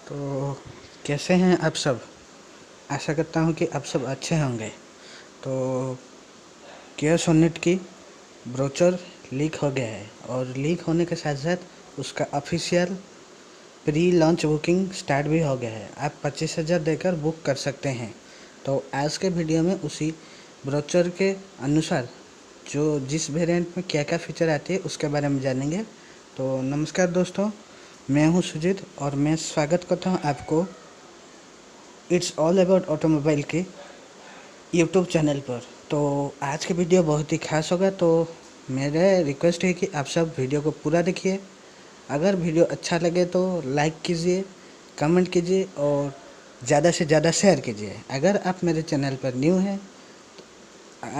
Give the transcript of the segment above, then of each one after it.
तो कैसे हैं आप सब। आशा करता हूँ कि आप सब अच्छे होंगे। तो किया सोनेट की ब्रोचर लीक हो गया है और लीक होने के साथ साथ उसका official pre launch booking start भी हो गया है। आप 25,000 देकर बुक कर सकते हैं। तो आज के वीडियो में उसी ब्रोचर के अनुसार जो जिस वेरिएंट में क्या क्या फीचर आती है उसके बारे में जानेंगे। तो नमस्कार दोस्तों, मैं हूं सुजीत और मैं स्वागत करता हूं आपको इट्स ऑल अबाउट ऑटोमोबाइल के यूट्यूब चैनल पर। तो आज की वीडियो बहुत ही खास होगा, तो मेरा रिक्वेस्ट है कि आप सब वीडियो को पूरा देखिए। अगर वीडियो अच्छा लगे तो लाइक कीजिए, कमेंट कीजिए और ज़्यादा से ज़्यादा शेयर कीजिए। अगर आप मेरे चैनल पर न्यू हैं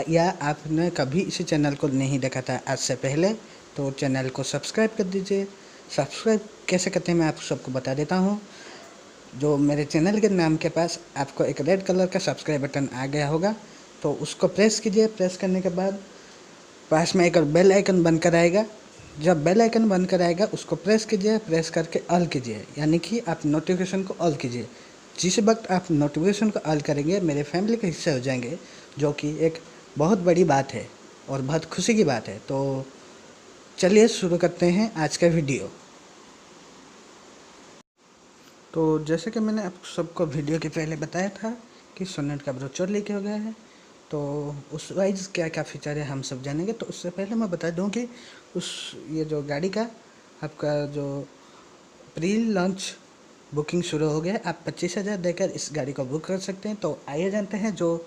या आपने कभी इसी चैनल को नहीं देखा था आज से पहले, तो चैनल को सब्सक्राइब कर दीजिए। सब्सक्राइब कैसे करते हैं मैं आप सबको बता देता हूँ। जो मेरे चैनल के नाम के पास आपको एक रेड कलर का सब्सक्राइब बटन आ गया होगा, तो उसको प्रेस कीजिए। प्रेस करने के बाद पास में एक बेल आइकन बनकर आएगा। जब बेल आइकन बनकर आएगा उसको प्रेस कीजिए। प्रेस करके ऑल कीजिए, यानी कि आप नोटिफिकेशन को ऑल कीजिए। जिस वक्त आप नोटिफिकेशन को ऑल करेंगे मेरे फैमिली के हिस्से हो जाएंगे, जो कि एक बहुत बड़ी बात है और बहुत खुशी की बात है। तो चलिए शुरू करते हैं आज का वीडियो। तो जैसे कि मैंने आप सबको वीडियो के पहले बताया था कि सोनेट का ब्रोचर लीक हो गया है, तो उस वाइज क्या क्या फीचर है हम सब जानेंगे। तो उससे पहले मैं बता दूं कि ये जो गाड़ी का आपका जो प्री लॉन्च बुकिंग शुरू हो गया है। आप 25,000 देकर इस गाड़ी को बुक कर सकते हैं। तो आइए जानते हैं जो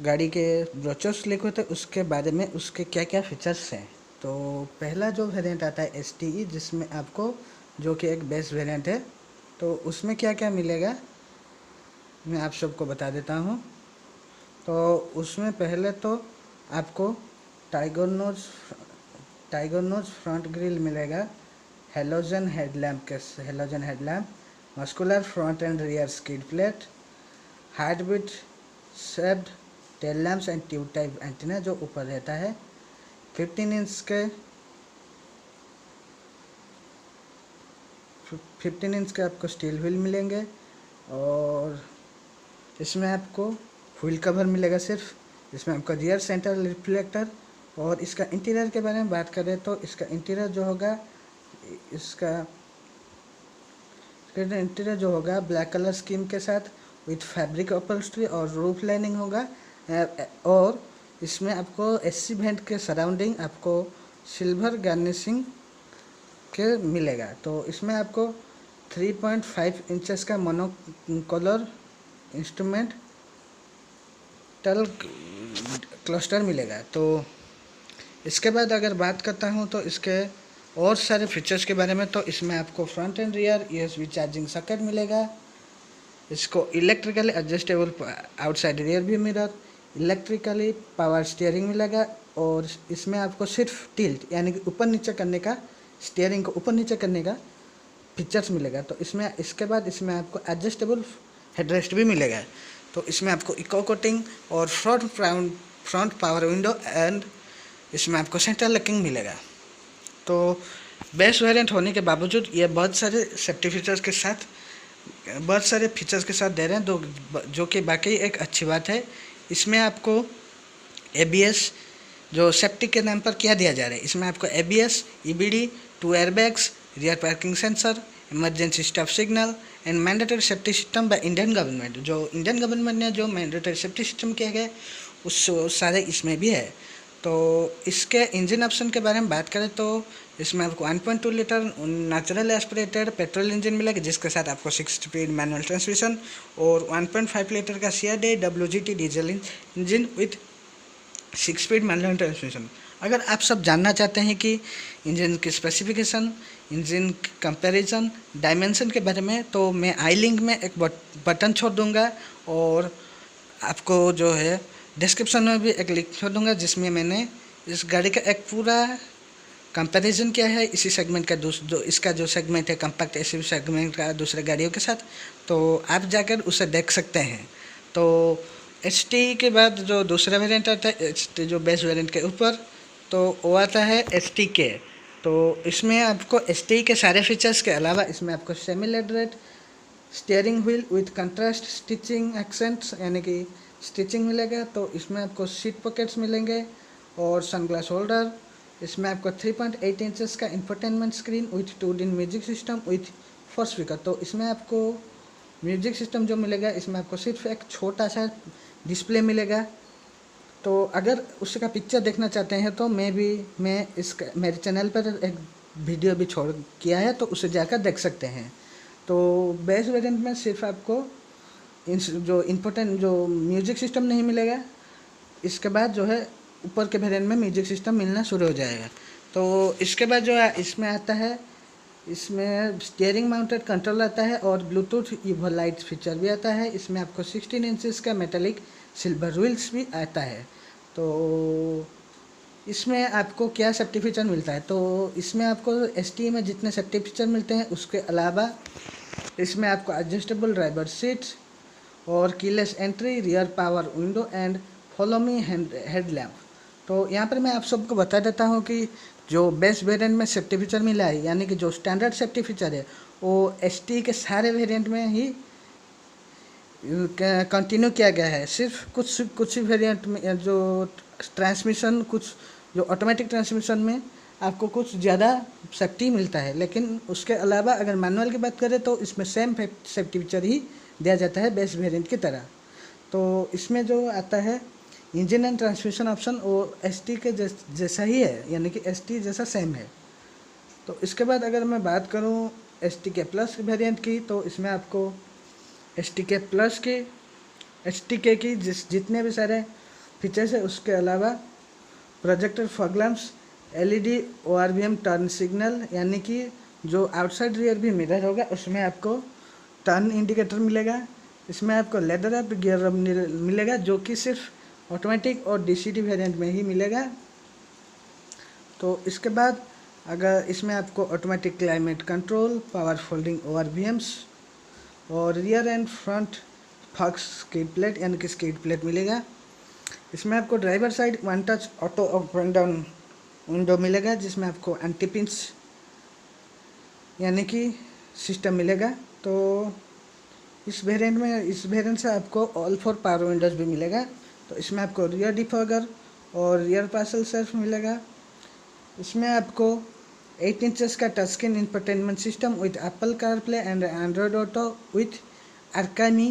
गाड़ी के ब्रोचर्स लीक होते हैं उसके बारे में, उसके क्या क्या फीचर्स हैं। तो पहला जो वेरिएंट आता है STE, जिसमें आपको जो कि एक बेस वेरिएंट है, तो उसमें क्या क्या मिलेगा मैं आप सबको बता देता हूँ। तो उसमें पहले तो आपको टाइगर नोज फ्रंट ग्रिल मिलेगा, halogen headlamp, muscular front and rear skid plate, heart beat shaped tail lamps and tube type antenna जो ऊपर रहता है। 15 इंच के 15 इंच के आपको स्टील व्हील मिलेंगे और इसमें आपको व्हील कवर मिलेगा सिर्फ। इसमें आपका रियर सेंटर रिफ्लेक्टर। और इसका इंटीरियर के बारे में बात करें तो इसका इंटीरियर जो होगा ब्लैक कलर स्कीम के साथ विथ फैब्रिक अपहोल्स्ट्री और रूफ लाइनिंग होगा। और इसमें आपको SC वेंट के सराउंडिंग आपको सिल्वर गार्निशिंग के मिलेगा। तो इसमें आपको 3.5 इंचेस का मोनोकलर इंस्ट्रूमेंट टल क्लस्टर मिलेगा। तो इसके बाद अगर बात करता हूँ तो इसके और सारे फीचर्स के बारे में, तो इसमें आपको front and rear USB charging socket मिलेगा। इसको electrically adjustable outside rear view mirror, electrically power steering मिलेगा। और इसमें आपको सिर्फ टिल्ट यानी कि ऊपर नीचे करने का, स्टीयरिंग को ऊपर नीचे करने का फीचर्स मिलेगा। तो इसके बाद इसमें आपको एडजस्टेबल हेडरेस्ट भी मिलेगा। तो इसमें आपको इको कोटिंग और फ्रंट पावर विंडो एंड इसमें आपको सेंट्रल लॉकिंग मिलेगा। तो बेस्ट वेरिएंट होने के बावजूद ये बहुत सारे फीचर्स के साथ दे रहे हैं, जो कि बाकी एक अच्छी बात है। इसमें आपको ABS जो सेफ्टी के नाम पर क्या दिया जा रहा है, इसमें आपको ABS, EBD, 2 airbags, rear parking sensor, emergency stop signal and mandatory safety system by Indian government. जो इंडियन गवर्नमेंट ने जो मैंडेटरी सेफ्टी सिस्टम किया गया उस सारे इसमें भी है। तो इसके इंजन ऑप्शन के बारे में बात करें तो इसमें आपको 1.2 litre natural aspirated petrol engine मिलेगा, जिसके साथ आपको 6 स्पीड मैनुअल ट्रांसमिशन और 1.5 लीटर का CRD WGT diesel engine with 6 speed manual transmission. अगर आप सब जानना चाहते हैं कि इंजन की स्पेसिफिकेशन, इंजन कंपैरिजन, डायमेंशन के बारे में, तो मैं आई लिंक में एक बटन छोड़ दूंगा और आपको जो है डिस्क्रिप्शन में भी एक लिंक छोड़ दूंगा, जिसमें मैंने इस गाड़ी का एक पूरा कंपैरिजन किया है इसी सेगमेंट का इसका जो सेगमेंट है कम्पैक्ट SUV सेगमेंट का दूसरे गाड़ियों के साथ। तो आप जाकर उसे देख सकते हैं। तो HT के बाद जो दूसरा वेरिएंट आता है, HT जो बेस वेरिएंट के ऊपर, तो वो आता है HTK। तो इसमें आपको STI के सारे फीचर्स के अलावा इसमें आपको semi laterite steering wheel with contrast stitching accents यानी कि स्टिचिंग मिलेगा। तो इसमें आपको सीट पॉकेट्स मिलेंगे और सनग्लास होल्डर। इसमें आपको 3.8 इंचेस का infotainment screen with 2D music system with 4 speaker. तो इसमें आपको म्यूजिक सिस्टम जो मिलेगा इसमें आपको सिर्फ एक छोटा सा डिस्प्ले मिलेगा। तो अगर उसका पिक्चर देखना चाहते हैं तो मैं इसका मेरे चैनल पर एक वीडियो भी छोड़ किया है, तो उसे जाकर देख सकते हैं। तो बेस वेरिएंट में सिर्फ आपको जो इम्पोर्टेंट जो म्यूजिक सिस्टम नहीं मिलेगा, इसके बाद जो है ऊपर के वेरिएंट में म्यूजिक सिस्टम मिलना शुरू हो जाएगा। तो इसके बाद जो है इसमें आता है, इसमें स्टीयरिंग माउंटेड कंट्रोल आता है और ब्लूटूथ ईवो लाइट फीचर भी आता है। इसमें आपको 16 इंचेस का मेटालिक सिल्वर व्हील्स भी आता है। तो इसमें आपको क्या सेफ्टी फीचर मिलता है, तो इसमें आपको STI में जितने सेफ्टी फीचर मिलते हैं उसके अलावा इसमें आपको एडजस्टेबल ड्राइवर सीट्स और keyless entry, rear power window and follow me headlamp. तो यहाँ पर मैं आप सबको बता देता हूँ कि जो बेस्ट वेरिएंट में सेफ्टी फीचर मिला है, यानी कि जो स्टैंडर्ड सेफ्टी फीचर है वो STI के सारे वेरिएंट में ही कंटिन्यू किया गया है। सिर्फ कुछ वेरिएंट में जो ट्रांसमिशन, कुछ जो ऑटोमेटिक ट्रांसमिशन में आपको कुछ ज़्यादा सेफ्टी मिलता है, लेकिन उसके अलावा अगर मैनुअल की बात करें तो इसमें सेम सेफ्टी फीचर ही दिया जाता है बेस्ट वेरिएंट की तरह। तो इसमें जो आता है इंजन एंड ट्रांसमिशन ऑप्शन वो STI के जैसा ही है, यानी कि STI जैसा सेम है। तो इसके बाद अगर मैं बात करूँ STK प्लस वेरिएंट की, तो इसमें आपको STK प्लस के STK की जितने भी सारे फीचर्स है उसके अलावा projector fog lamps, LED ORVM turn signal, यानी कि जो आउटसाइड रियर भी मिरर होगा उसमें आपको टर्न इंडिकेटर मिलेगा। इसमें आपको लेदर अप गियर मिलेगा जो कि सिर्फ ऑटोमेटिक और DCT वेरिएंट में ही मिलेगा। तो इसके बाद अगर इसमें आपको automatic climate control, power folding ORVMs और rear and front fog skid plate यानी कि स्किड प्लेट मिलेगा। इसमें आपको driver side one touch auto up and down window मिलेगा, जिसमें आपको एंटी पिंच यानी कि सिस्टम मिलेगा। तो इस वेरिएंट से आपको ऑल 4 पावर विंडोज भी मिलेगा। तो इसमें आपको रियर डिफॉगर और रियर पार्सल सेल्फ मिलेगा। इसमें आपको 8 इंचेस का touch screen infotainment system with Apple CarPlay and Android Auto with Arkamys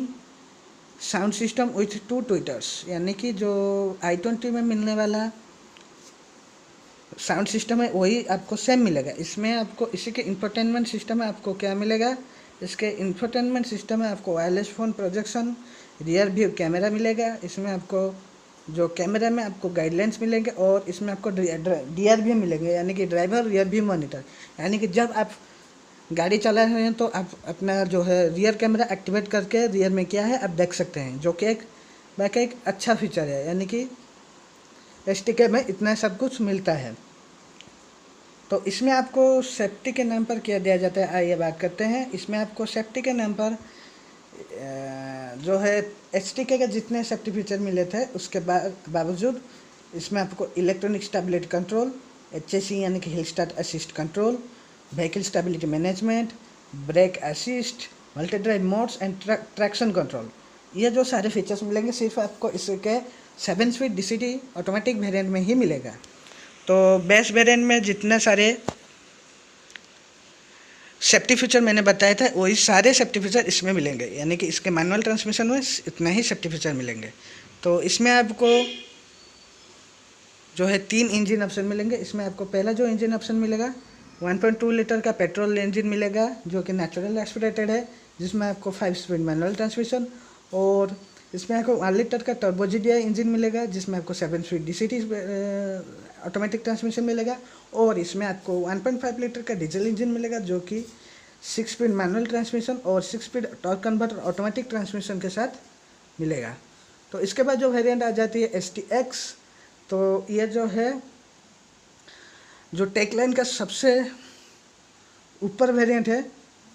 sound system with 2 tweeters, यानी कि जो i20 में मिलने वाला साउंड सिस्टम है वही आपको सेम मिलेगा। इसमें आपको इसी के इंफोटेनमेंट सिस्टम में आपको क्या मिलेगा, इसके इंफोटेनमेंट सिस्टम में आपको wireless phone projection, rear view camera मिलेगा। इसमें आपको जो कैमरा में आपको गाइडलाइंस मिलेंगे और इसमें आपको DRV मिलेंगे, यानी कि ड्राइवर रियर व्यू मॉनिटर, यानी कि जब आप गाड़ी चला रहे हैं तो आप अपना जो है रियर कैमरा एक्टिवेट करके रियर में क्या है आप देख सकते हैं, जो कि एक अच्छा फीचर है। यानी कि STK में इतना सब कुछ मिलता है। तो इसमें आपको सेफ्टी के नाम पर क्या दिया जाता है, आइए बात करते हैं। इसमें आपको सेफ्टी के नाम पर जो है STK के जितने सेफ्टी फीचर मिले थे उसके बावजूद इसमें आपको इलेक्ट्रॉनिक स्टेबिलिटी कंट्रोल, HSE यानी कि hill start assist control, vehicle stability management, brake assist, multi drive modes and traction control, ये जो सारे फीचर्स मिलेंगे सिर्फ आपको इसके 7 स्पीड DCT ऑटोमेटिक वेरिएंट में ही मिलेगा। तो बेस्ट वेरिएंट में जितने सारे सेफ्टी फीचर मैंने बताए थे वही सारे सेफ्टी फीचर इसमें मिलेंगे, यानी कि इसके मैनुअल ट्रांसमिशन में इतना ही सेफ्टी फीचर मिलेंगे। तो इसमें आपको जो है 3 इंजन ऑप्शन मिलेंगे। इसमें आपको पहला जो इंजन ऑप्शन मिलेगा 1.2 लीटर का पेट्रोल इंजन मिलेगा जो कि नेचुरल एस्पिरेटेड है, जिसमें आपको 5 स्पीड मैनुअल ट्रांसमिशन, और इसमें आपको 1 लीटर का टर्बो GDI इंजन मिलेगा जिसमें आपको 7 स्पीड DCT ऑटोमेटिक ट्रांसमिशन मिलेगा, और इसमें आपको 1.5 लीटर का डीजल इंजन मिलेगा जो कि 6 स्पीड मैनुअल ट्रांसमिशन और 6 speed torque converter automatic transmission के साथ मिलेगा। तो इसके बाद जो वेरिएंट आ जाती है STX, तो ये जो है जो टेकलाइन का सबसे ऊपर वेरिएंट है,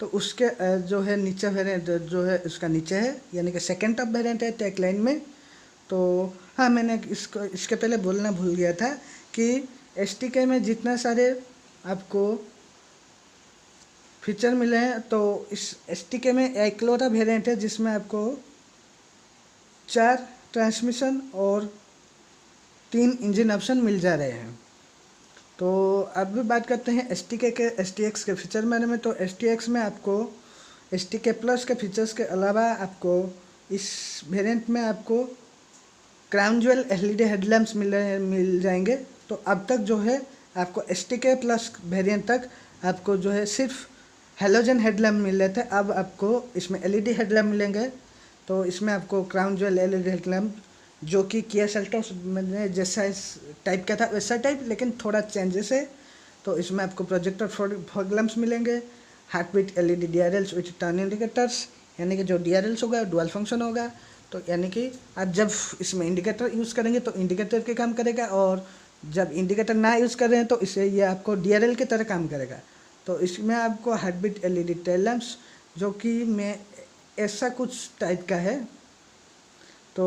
तो उसके जो है नीचे वेरिएंट जो है उसका नीचे है, यानी कि सेकेंड टॉप वेरिएंट है टेकलाइन में। तो हाँ, मैंने इसके पहले बोलना भूल गया था कि STK में जितना सारे आपको फीचर मिले हैं। तो इस STK में एकलौता वेरिएंट है जिसमें आपको 4 ट्रांसमिशन और 3 इंजन ऑप्शन मिल जा रहे हैं। तो अब भी बात करते हैं STK के STX के फीचर बारे में। तो STX में आपको STK प्लस के फीचर्स के अलावा आपको इस वेरिएंट में आपको क्राउन ज्वेल LED हेडलैम्प्स मिल जाएंगे। तो अब तक जो है आपको STK प्लस वेरिएंट तक आपको जो है सिर्फ हेलोजन हेडलैम्प मिल रहे थे, अब आपको इसमें LED हेडलैम्प मिलेंगे। तो इसमें आपको क्राउन ज्वेल LED हेडलैम्प जो कि किया सेल्टोस में जैसा इस टाइप का था वैसा टाइप, लेकिन थोड़ा चेंजेस है। तो इसमें आपको प्रोजेक्टर फॉग लैम्प्स मिलेंगे, heart beat LED DRLs with turn indicators, यानी कि जो DRLs होगा डुअल फंक्शन होगा। तो यानी कि आप जब इसमें इंडिकेटर यूज़ करेंगे तो इंडिकेटर के काम करेगा, और जब इंडिकेटर ना यूज़ कर रहे हैं तो इससे ये आपको DRL की तरह काम करेगा। तो इसमें आपको heart beat LED tail lamps जो कि मैं ऐसा कुछ टाइप का है। तो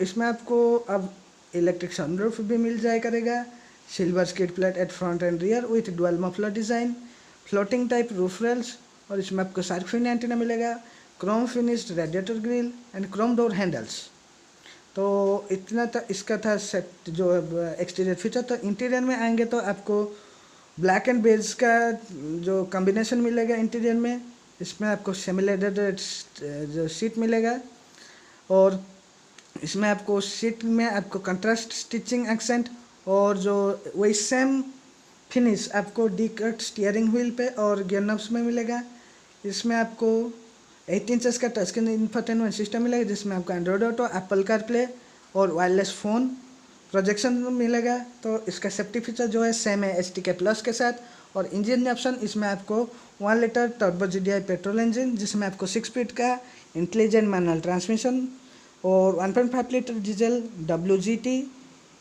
इसमें आपको अब इलेक्ट्रिक सनरूफ भी मिल जाए करेगा, silver skid plate at front and rear with dual muffler design, floating type roof rails, और इसमें आपको शार्क फिन एंटीना मिलेगा, Chrome finished radiator grille and Chrome door handles. तो इतना था इसका था सेट जो एक्सटीरियर फीचर। तो इंटीरियर में आएंगे तो आपको ब्लैक एंड बेज का जो कॉम्बिनेशन मिलेगा इंटीरियर में। इसमें आपको सेमी लेदर जो सीट मिलेगा, और इसमें आपको सीट में आपको कंट्रास्ट स्टिचिंग एक्सेंट और जो वही सेम फिनिश आपको डी कट स्टीयरिंग व्हील पे और गियर नब्स में मिलेगा। इसमें आपको 8 इंचेस का टच स्क्रीन इंफोटेनमेंट सिस्टम मिलेगा जिसमें आपको एंड्रॉयड ऑटो, एप्पल कारप्ले और वायरलेस फ़ोन प्रोजेक्शन मिलेगा। तो इसका सेफ्टी फीचर जो है सेम है STK प्लस के साथ। और इंजन ऑप्शन इसमें आपको 1 litre turbo GDI petrol engine जिसमें आपको 6 स्पीड का इंटेलिजेंट मैनुअल ट्रांसमिशन, और 1.5 लीटर डीजल WGT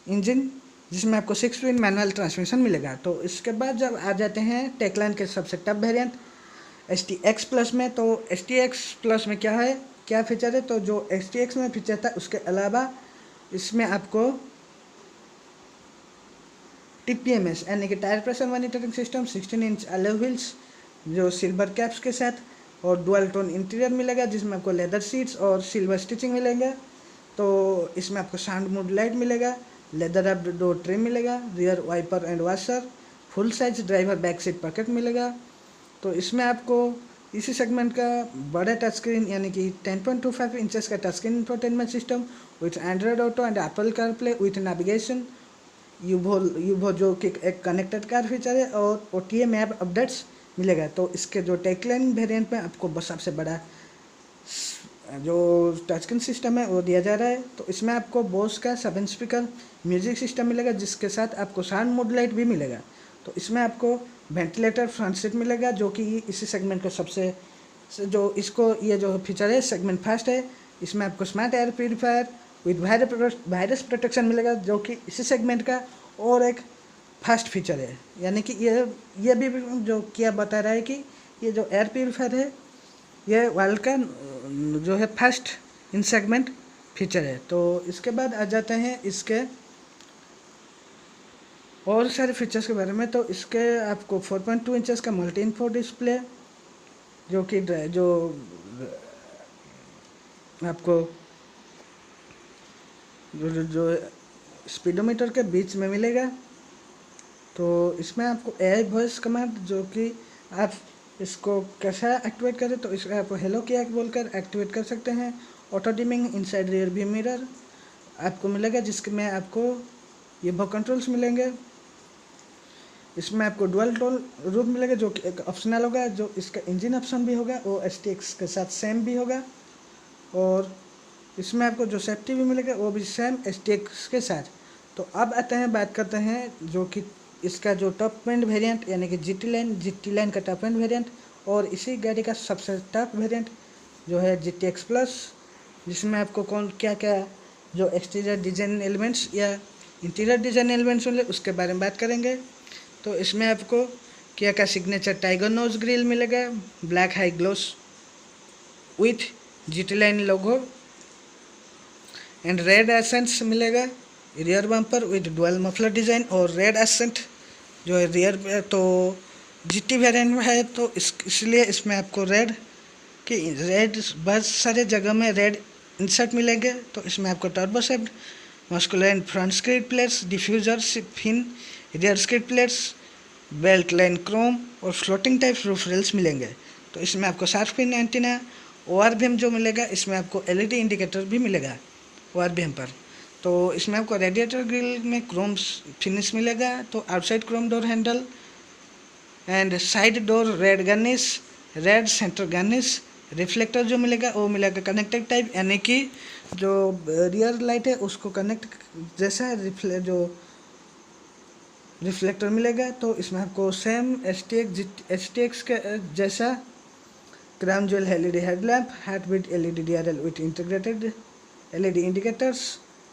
इंजन जिसमें आपको 6 स्पीड मैनुअल ट्रांसमिशन मिलेगा। तो इसके बाद जब आ जाते हैं टेक्लाइन के सबसे टॉप वेरिएंट STX प्लस में। तो STX प्लस में क्या है, क्या फीचर है, तो जो STX में फीचर था उसके अलावा इसमें आपको TPMS यानी कि tyre pressure monitoring system, 16 inch alloy wheels जो सिल्वर कैप्स के साथ, और डुअल टोन इंटीरियर मिलेगा जिसमें आपको लेदर सीट्स और सिल्वर स्टिचिंग मिलेंगे। तो इसमें आपको साउंड मोड लाइट मिलेगा, लेदर अप डोर ट्रिम मिलेगा, rear wiper and washer, full size driver back seat pocket मिलेगा। तो इसमें आपको इसी सेगमेंट का बड़ा टच स्क्रीन यानी कि 10.25 इंचेस का touch screen infotainment system with Android auto and Apple CarPlay with navigation, UVO जो कि एक कनेक्टेड कार फीचर है, और OTA मैप अपडेट्स मिलेगा। तो इसके जो टेक्लाइन वेरिएंट में आपको बस सबसे बड़ा जो टच स्क्रीन सिस्टम है वो दिया जा रहा है। तो इसमें आपको बोस का 7 स्पीकर म्यूजिक सिस्टम मिलेगा जिसके साथ आपको साउंड मोड लाइट भी मिलेगा। तो इसमें आपको वेंटिलेटर फ्रंट सीट मिलेगा जो कि इसी सेगमेंट का सबसे जो इसको ये जो फीचर है सेगमेंट फर्स्ट है। इसमें आपको smart air purifier with virus protection मिलेगा जो कि इसी सेगमेंट का और एक फर्स्ट फीचर है। यानी कि ये भी जो क्या बता रहा है कि ये जो एयर प्यूरीफायर है ये वर्ल्ड का जो है फर्स्ट इन सेगमेंट फीचर है। तो इसके बाद आ जाते हैं इसके और सारे फीचर्स के बारे में। तो इसके आपको 4.2 इंचेस का मल्टी इनफो डिस्प्ले जो कि जो आपको जो स्पीडोमीटर के बीच में मिलेगा। तो इसमें आपको AI वॉइस कमांड जो कि आप इसको कैसा एक्टिवेट करें, तो इसका आपको हेलो किया बोलकर एक्टिवेट कर सकते हैं। Auto dimming inside rear view mirror आपको मिलेगा जिसमें आपको ये वो कंट्रोल्स मिलेंगे। इसमें आपको डुअल टोन रूफ मिलेगा जो कि एक ऑप्शनल होगा। जो इसका इंजन ऑप्शन भी होगा वो STX के साथ सेम भी होगा, और इसमें आपको जो सेफ्टी भी मिलेगा वो भी सेम STX के साथ। तो अब आते हैं बात करते हैं जो कि इसका जो टॉप एंड वेरिएंट यानी कि GT लाइन का टॉप एंड वेरिएंट, और इसी गाड़ी का सबसे टॉप वेरिएंट जो है GTX प्लस, जिसमें आपको क्या क्या जो एक्सटीरियर डिज़ाइन एलिमेंट्स या इंटीरियर डिज़ाइन एलिमेंट्स होंगे उसके बारे में बात करेंगे। तो इसमें आपको क्या का सिग्नेचर टाइगर नोज ग्रिल मिलेगा, black high gloss with GT line logo and red accents मिलेगा, rear bumper with dual muffler design और रेड एसेंट जो है रियर पे तो GT वेरिएंट में है, तो इसलिए इसमें आपको रेड बहुत सारे जगह में रेड इंसर्ट मिलेंगे। तो इसमें आपको turbo shaped masculine front skid plates, diffuser fin rear skid plates, belt line chrome और फ्लोटिंग टाइप रूफ रेल्स मिलेंगे। तो इसमें आपको शार्प पिन एंटीना, ORVM जो मिलेगा, इसमें आपको LED इंडिकेटर भी मिलेगा ORVM पर। तो इसमें आपको रेडिएटर ग्रिल में क्रोम फिनिश मिलेगा। तो outside Chrome door handle and side door red garnish, red centre garnish. Reflector जो मिलेगा वो मिलेगा कनेक्टेड टाइप, यानी कि जो रियर लाइट है उसको कनेक्ट जैसा जो रिफ्लेक्टर मिलेगा। तो इसमें आपको सेम STX के जैसा crown jewel LED headlamp, heart beat LED DRL with integrated LED indicators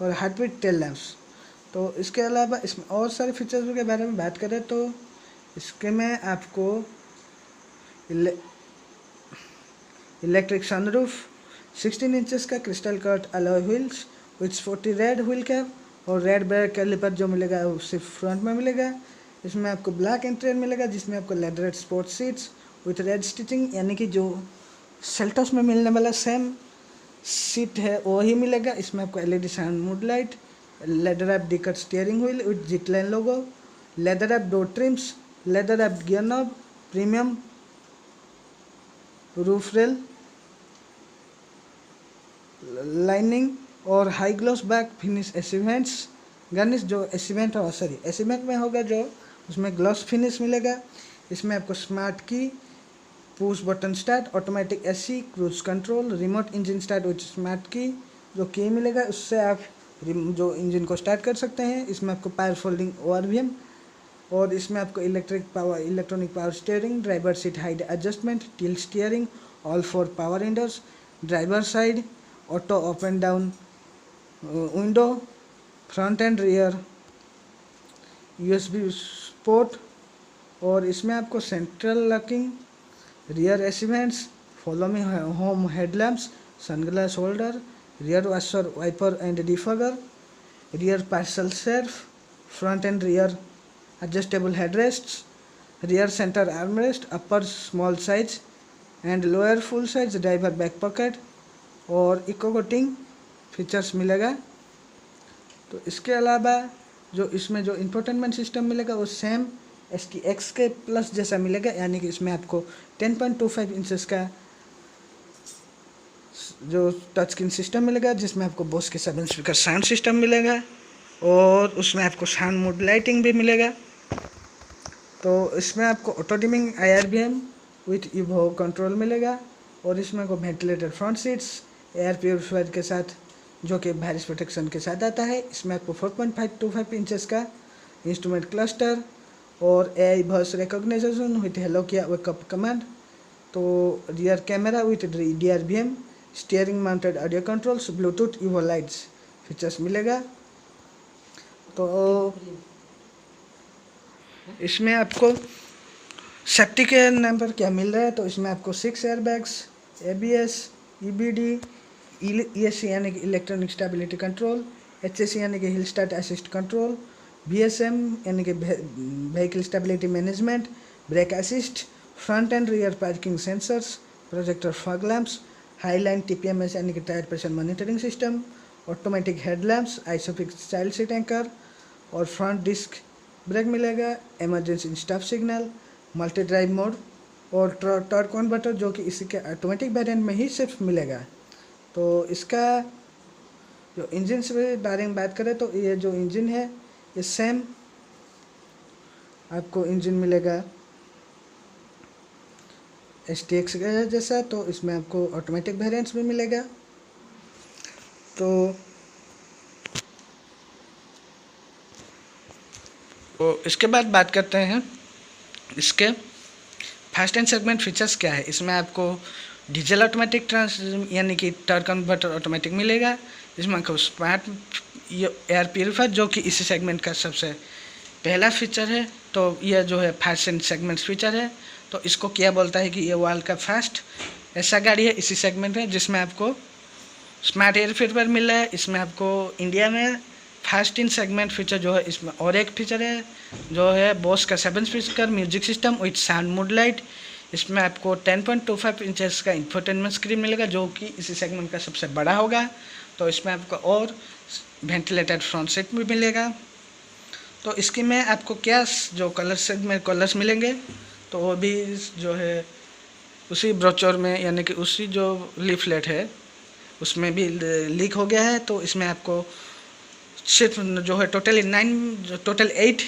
और हार्ट बीट टेल लैम्प्स। तो इसके अलावा इसमें और सारे फीचर्स के बारे में बात करें तो इसके में आपको इलेक्ट्रिक सनरूफ, 16 इंचेस का crystal cut alloy wheels with 40 red wheel cap और रेड ब्रेक कैलिपर जो मिलेगा वो सिर्फ फ्रंट में मिलेगा। इसमें आपको ब्लैक इंटीरियर मिलेगा जिसमें आपको leatherette sports seats with red stitching, यानी कि जो सेल्टोस में मिलने वाला सेम सीट है वो ही मिलेगा। इसमें आपको LED sound mood light, leather app डिकट steering wheel with जिटलाइन logo, leather app door TRIMS, leather app gear knob, premium roof rail lining और high gloss back finish एसिवेंट्स garnish. जो एसिवेंट हो एसिवेंट में होगा जो उसमें ग्लॉस फिनिश मिलेगा। इसमें आपको स्मार्ट की, push button start, automatic AC, cruise control, remote engine start with smart की जो मिलेगा उससे आप जो इंजन को स्टार्ट कर सकते हैं। इसमें आपको पावर फोल्डिंग ORVM और इसमें आपको electronic power steering, driver seat height adjustment, tilt steering, all 4 power windows, driver side auto up and down window, front and rear USB port और इसमें आपको central locking, rear AC vents, follow me home headlamps, sunglass holder, rear washer wiper and defogger, rear parcel shelf, front and rear adjustable headrests, rear center armrest, upper small size and lower full size driver back pocket और eco coating features मिलेगा। तो इसके अलावा जो इसमें जो infotainment system मिलेगा वो सेम STX के प्लस जैसा मिलेगा, यानी कि इसमें आपको 10.25 इंचेस का जो टच स्क्रीन सिस्टम मिलेगा जिसमें आपको बोस के 7 स्पीकर साउंड सिस्टम मिलेगा और उसमें आपको साउंड मोड लाइटिंग भी मिलेगा। तो इसमें आपको auto dimming IRBM with evo control मिलेगा और इसमें आपको ventilated front seats air purifier के साथ जो कि वायरस प्रोटेक्शन के साथ आता है। इसमें आपको 4.525 इंचेस का इंस्ट्रूमेंट क्लस्टर और AI voice recognition with hello Kia wake up command. तो rear camera with DRBM, steering mounted audio controls, bluetooth evo lights features मिलेगा। तो इसमें आपको सेफ्टी के नाम पर क्या मिल रहा है, तो इसमें आपको 6 एयरबैग्स, ABS, EBD, ESC यानी कि इलेक्ट्रॉनिक स्टेबिलिटी कंट्रोल, HSC यानी कि hill start assist control, BSM यानी कि vehicle stability management, brake assist, front and rear parking sensors, projector fog lamps, highline TPMS यानी कि tyre pressure monitoring system, automatic headlamps, isofix child seat anchor और front disc brake मिलेगा, emergency stop signal, multi drive mode और torque converter जो कि इसी के automatic variant में ही सिर्फ मिलेगा। तो इसका जो इंजन से बारे में बात करें तो ये जो इंजन है ये सेम आपको इंजन मिलेगा STX का जैसा। तो इसमें आपको ऑटोमेटिक वेरिएंट्स भी मिलेगा। तो इसके बाद बात करते हैं इसके फास्ट एंड सेगमेंट फीचर्स क्या है। इसमें आपको डीजल ऑटोमेटिक ट्रांस यानी कि टर्क कन्वर्टर ऑटोमेटिक मिलेगा। इसमें आपको स्मार्ट एयर प्योरीफायर जो कि इसी सेगमेंट का सबसे पहला फीचर है। तो यह जो है फास्ट एंड सेगमेंट फीचर है। तो इसको क्या बोलता है कि ये वर्ल्ड का फर्स्ट ऐसा गाड़ी है इसी सेगमेंट में जिसमें आपको स्मार्ट एयर प्योरीफायर मिल रहा है। इसमें आपको इंडिया में फास्ट इन सेगमेंट फीचर जो है इसमें और एक फीचर है जो है बोस का 7 speaker music system with sound mode light. इसमें आपको 10.25 इंचेस का इंफोटेनमेंट स्क्रीन मिलेगा जो कि इसी सेगमेंट का सबसे बड़ा होगा। तो इसमें आपको और वेंटिलेटेड फ्रंट सीट भी मिलेगा। तो इसकी में आपको क्या जो कलर्स मिलेंगे तो वो भी जो है उसी ब्रोचर में यानी कि उसी जो लीफलेट है उसमें भी लीक हो गया है। तो इसमें आपको सिर्फ जो है टोटल 8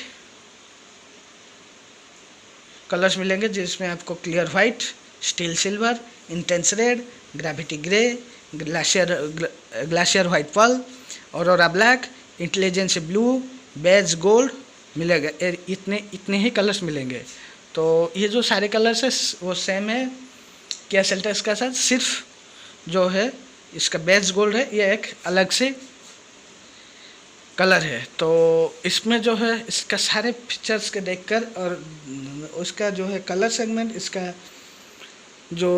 कलर्स मिलेंगे जिसमें आपको clear white, steel silver, intense red, gravity grey, glacier white pearl, aurora black, intelligence blue, beige gold मिलेगा। इतने ही कलर्स मिलेंगे। तो ये जो सारे कलर्स है वो सेम है किया सेल्टॉस का साथ, सिर्फ जो है इसका बेज गोल्ड है ये एक अलग से कलर है। तो इसमें जो है इसका सारे फीचर्स के देखकर और उसका जो है कलर सेगमेंट, इसका जो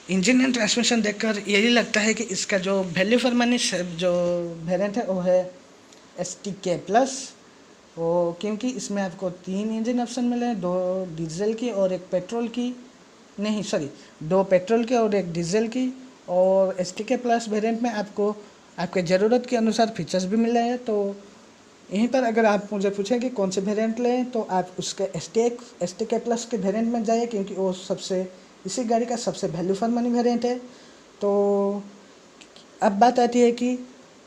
इंजन एंड ट्रांसमिशन देखकर यही लगता है कि इसका जो वैल्यू फॉर मनी जो वेरिएंट है वो है STK प्लस। वो क्योंकि इसमें आपको 3 इंजन ऑप्शन मिले हैं, 2 डीजल की और एक पेट्रोल की, नहीं सॉरी 2 पेट्रोल की और एक डीजल की। और STK प्लस वेरिएंट में आपको आपके ज़रूरत के अनुसार फीचर्स भी मिले हैं। तो यहीं पर अगर आप मुझे पूछें कि कौन से वेरिएंट लें तो आप उसके STK प्लस के वेरिएंट में जाइए क्योंकि वो इसी गाड़ी का सबसे वैल्यू फॉर मनी वेरिएंट है। तो अब बात आती है कि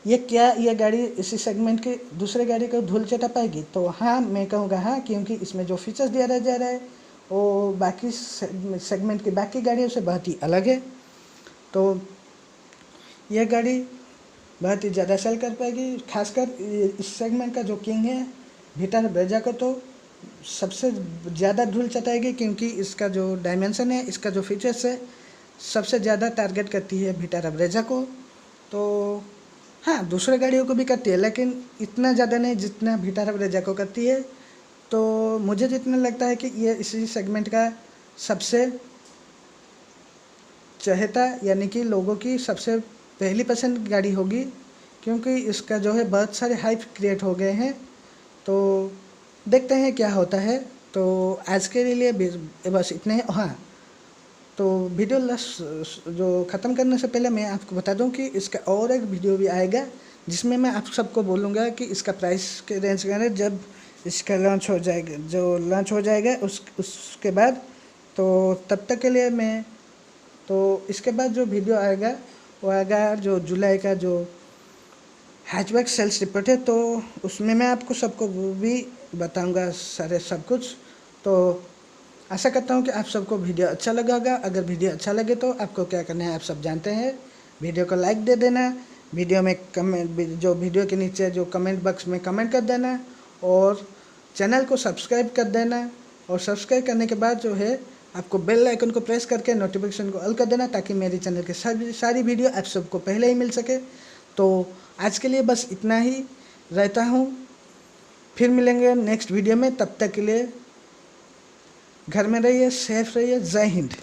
ये गाड़ी इसी सेगमेंट के दूसरे गाड़ी को धूल चटा पाएगी। तो हाँ, मैं कहूँगा हाँ, क्योंकि इसमें जो फीचर्स दिया जा रहा है वो बाकी सेगमेंट की बाकी गाड़ियों से बहुत ही अलग है। तो यह गाड़ी बहुत ही ज़्यादा सेल कर पाएगी। खासकर इस सेगमेंट का जो किंग है विटारा ब्रेजा को तो सबसे ज़्यादा धूल चटाएगी क्योंकि इसका जो डायमेंशन है, इसका जो फीचर्स है सबसे ज़्यादा टारगेट करती है विटारा ब्रेजा को। तो हाँ, दूसरे गाड़ियों को भी करती है लेकिन इतना ज़्यादा नहीं जितना विटारा ब्रेजा को करती है। तो मुझे जितना लगता है कि ये इसी सेगमेंट का सबसे चहेता यानी कि लोगों की सबसे पहली पसंद गाड़ी होगी क्योंकि इसका जो है बहुत सारे हाइप क्रिएट हो गए हैं। तो देखते हैं क्या होता है। तो आज के लिए बस इतने ही। हाँ, तो वीडियो जो ख़त्म करने से पहले मैं आपको बता दूं कि इसका और एक वीडियो भी आएगा जिसमें मैं आप सबको बोलूँगा कि इसका प्राइस के रेंज का जब इसका लॉन्च हो जाएगा उसके बाद। तो तब तक के लिए इसके बाद जो वीडियो आएगा वो आएगा जो जुलाई का जो हैचबैक सेल्स रिपोर्ट है। तो उसमें मैं आपको सबको वो भी बताऊंगा सब कुछ। तो आशा करता हूँ कि आप सबको वीडियो अच्छा लगा होगा। अगर वीडियो अच्छा लगे तो आपको क्या करना है आप सब जानते हैं, वीडियो को लाइक दे देना, वीडियो में जो वीडियो के नीचे जो कमेंट बॉक्स में कमेंट कर देना और चैनल को सब्सक्राइब कर देना। और सब्सक्राइब करने के बाद जो है आपको बेल आइकन को प्रेस करके नोटिफिकेशन को ऑल कर देना ताकि मेरे चैनल के सारी वीडियो आप सबको पहले ही मिल सके। तो आज के लिए बस इतना ही रहता हूँ, फिर मिलेंगे नेक्स्ट वीडियो में। तब तक के लिए घर में रहिए, सेफ रहिए। जय हिंद।